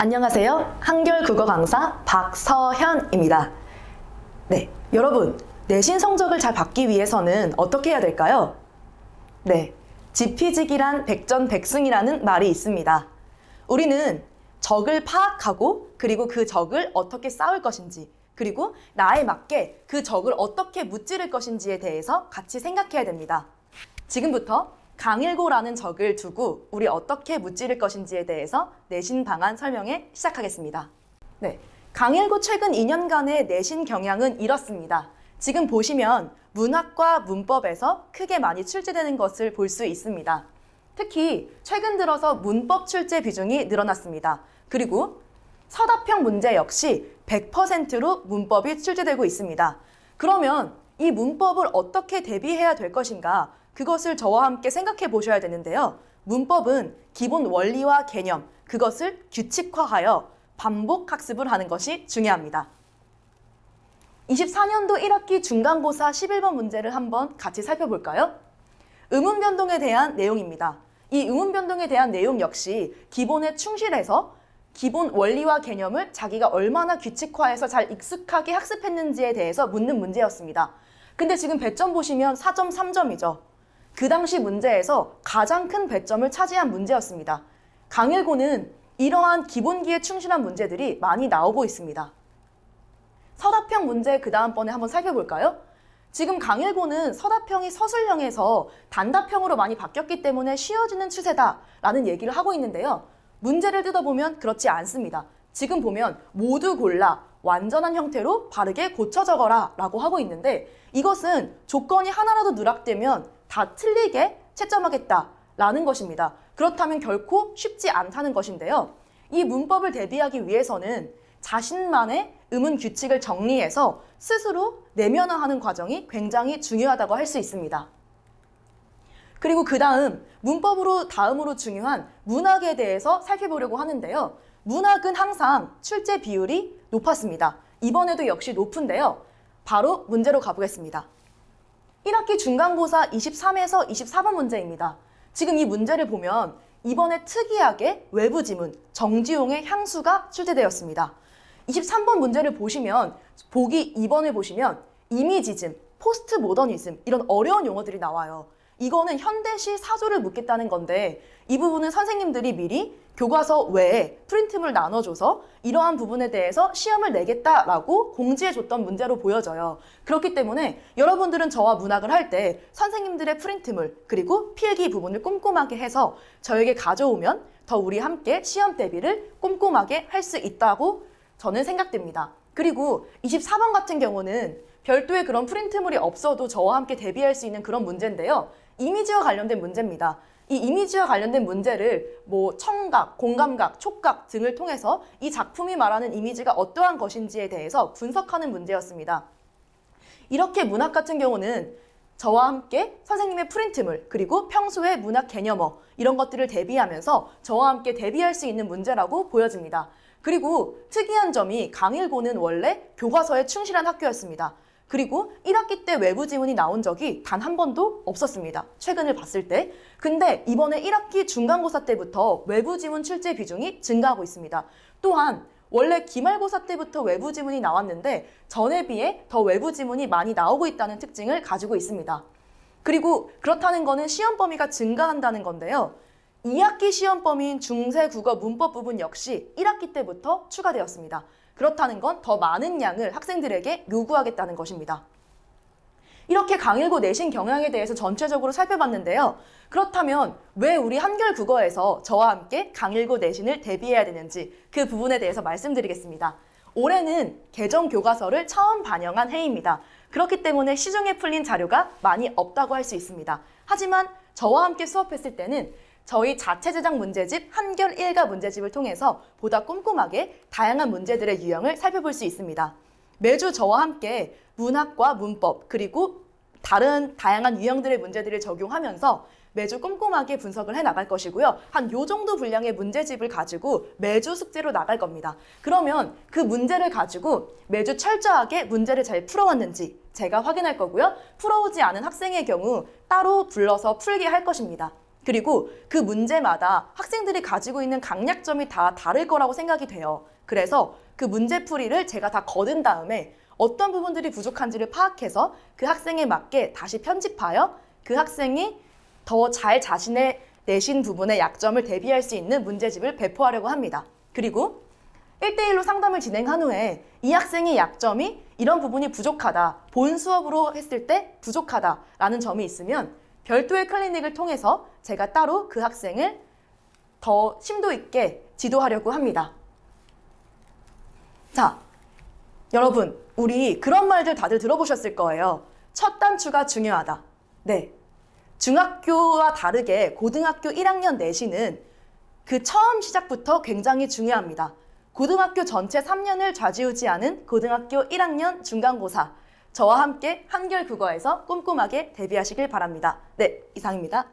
안녕하세요. 한결 국어 강사 박서현입니다. 네, 여러분, 내신 성적을 잘 받기 위해서는 어떻게 해야 될까요? 네, 지피지기란 백전백승이라는 말이 있습니다. 우리는 적을 파악하고 그리고 그 적을 어떻게 싸울 것인지 그리고 나에 맞게 그 적을 어떻게 무찌를 것인지에 대해서 같이 생각해야 됩니다. 지금부터 강일고라는 적을 두고 우리 어떻게 무찌를 것인지에 대해서 내신 방안 설명해 시작하겠습니다. 네, 강일고 최근 2년간의 내신 경향은 이렇습니다. 지금 보시면 문학과 문법에서 크게 많이 출제되는 것을 볼 수 있습니다. 특히 최근 들어서 문법 출제 비중이 늘어났습니다. 그리고 서답형 문제 역시 100%로 문법이 출제되고 있습니다. 그러면 이 문법을 어떻게 대비해야 될 것인가? 그것을 저와 함께 생각해 보셔야 되는데요. 문법은 기본 원리와 개념, 그것을 규칙화하여 반복 학습을 하는 것이 중요합니다. 24년도 1학기 중간고사 11번 문제를 한번 같이 살펴볼까요? 의문변동에 대한 내용입니다. 이 의문변동에 대한 내용 역시 기본에 충실해서 기본 원리와 개념을 자기가 얼마나 규칙화해서 잘 익숙하게 학습했는지에 대해서 묻는 문제였습니다. 근데 지금 배점 보시면 4.3점이죠. 그 당시 문제에서 가장 큰 배점을 차지한 문제였습니다. 강일고는 이러한 기본기에 충실한 문제들이 많이 나오고 있습니다. 서답형 문제 그 다음번에 한번 살펴볼까요? 지금 강일고는 서답형이 서술형에서 단답형으로 많이 바뀌었기 때문에 쉬워지는 추세다라는 얘기를 하고 있는데요. 문제를 뜯어보면 그렇지 않습니다. 지금 보면 모두 골라 완전한 형태로 바르게 고쳐 적어라 라고 하고 있는데 이것은 조건이 하나라도 누락되면 다 틀리게 채점하겠다라는 것입니다. 그렇다면 결코 쉽지 않다는 것인데요. 이 문법을 대비하기 위해서는 자신만의 의문 규칙을 정리해서 스스로 내면화하는 과정이 굉장히 중요하다고 할 수 있습니다. 그리고 그 다음 문법으로 다음으로 중요한 문학에 대해서 살펴보려고 하는데요. 문학은 항상 출제 비율이 높았습니다. 이번에도 역시 높은데요. 바로 문제로 가보겠습니다. 1학기 중간고사 23에서 24번 문제입니다. 지금 이 문제를 보면 이번에 특이하게 외부 지문, 정지용의 향수가 출제되었습니다. 23번 문제를 보시면 보기 2번을 보시면 이미지즘, 포스트 모더니즘 이런 어려운 용어들이 나와요. 이거는 현대시 사조를 묻겠다는 건데 이 부분은 선생님들이 미리 교과서 외에 프린트물 나눠줘서 이러한 부분에 대해서 시험을 내겠다라고 공지해줬던 문제로 보여져요. 그렇기 때문에 여러분들은 저와 문학을 할 때 선생님들의 프린트물 그리고 필기 부분을 꼼꼼하게 해서 저에게 가져오면 더 우리 함께 시험 대비를 꼼꼼하게 할 수 있다고 저는 생각됩니다. 그리고 24번 같은 경우는 별도의 그런 프린트물이 없어도 저와 함께 대비할 수 있는 그런 문제인데요. 이미지와 관련된 문제입니다. 이 이미지와 관련된 문제를 청각, 공감각, 촉각 등을 통해서 이 작품이 말하는 이미지가 어떠한 것인지에 대해서 분석하는 문제였습니다. 이렇게 문학 같은 경우는 저와 함께 선생님의 프린트물 그리고 평소의 문학 개념어 이런 것들을 대비하면서 저와 함께 대비할 수 있는 문제라고 보여집니다. 그리고 특이한 점이 강일고는 원래 교과서에 충실한 학교였습니다. 그리고 1학기 때 외부 지문이 나온 적이 단 한 번도 없었습니다. 최근을 봤을 때. 근데 이번에 1학기 중간고사 때부터 외부 지문 출제 비중이 증가하고 있습니다. 또한 원래 기말고사 때부터 외부 지문이 나왔는데 전에 비해 더 외부 지문이 많이 나오고 있다는 특징을 가지고 있습니다. 그리고 그렇다는 거는 시험 범위가 증가한다는 건데요. 2학기 시험 범위인 중세 국어 문법 부분 역시 1학기 때부터 추가되었습니다. 그렇다는 건 더 많은 양을 학생들에게 요구하겠다는 것입니다. 이렇게 강일고 내신 경향에 대해서 전체적으로 살펴봤는데요. 그렇다면 왜 우리 한결국어에서 저와 함께 강일고 내신을 대비해야 되는지 그 부분에 대해서 말씀드리겠습니다. 올해는 개정 교과서를 처음 반영한 해입니다. 그렇기 때문에 시중에 풀린 자료가 많이 없다고 할 수 있습니다. 하지만 저와 함께 수업했을 때는 저희 자체 제작 문제집 한결 일가 문제집을 통해서 보다 꼼꼼하게 다양한 문제들의 유형을 살펴볼 수 있습니다. 매주 저와 함께 문학과 문법 그리고 다른 다양한 유형들의 문제들을 적용하면서 매주 꼼꼼하게 분석을 해나갈 것이고요. 한 요 정도 분량의 문제집을 가지고 매주 숙제로 나갈 겁니다. 그러면 그 문제를 가지고 매주 철저하게 문제를 잘 풀어왔는지 제가 확인할 거고요. 풀어오지 않은 학생의 경우 따로 불러서 풀게 할 것입니다. 그리고 그 문제마다 학생들이 가지고 있는 강약점이 다 다를 거라고 생각이 돼요. 그래서 그 문제풀이를 제가 다 거둔 다음에 어떤 부분들이 부족한지를 파악해서 그 학생에 맞게 다시 편집하여 그 학생이 더 잘 자신의 내신 부분의 약점을 대비할 수 있는 문제집을 배포하려고 합니다. 그리고 1대1로 상담을 진행한 후에 이 학생의 약점이 이런 부분이 부족하다, 본 수업으로 했을 때 부족하다라는 점이 있으면 별도의 클리닉을 통해서 제가 따로 그 학생을 더 심도 있게 지도하려고 합니다. 자, 여러분, 우리 그런 말들 다들 들어보셨을 거예요. 첫 단추가 중요하다. 네. 중학교와 다르게 고등학교 1학년 내신은 그 처음 시작부터 굉장히 중요합니다. 고등학교 전체 3년을 좌지우지하는 고등학교 1학년 중간고사. 저와 함께 한결국어에서 꼼꼼하게 대비하시길 바랍니다. 네, 이상입니다.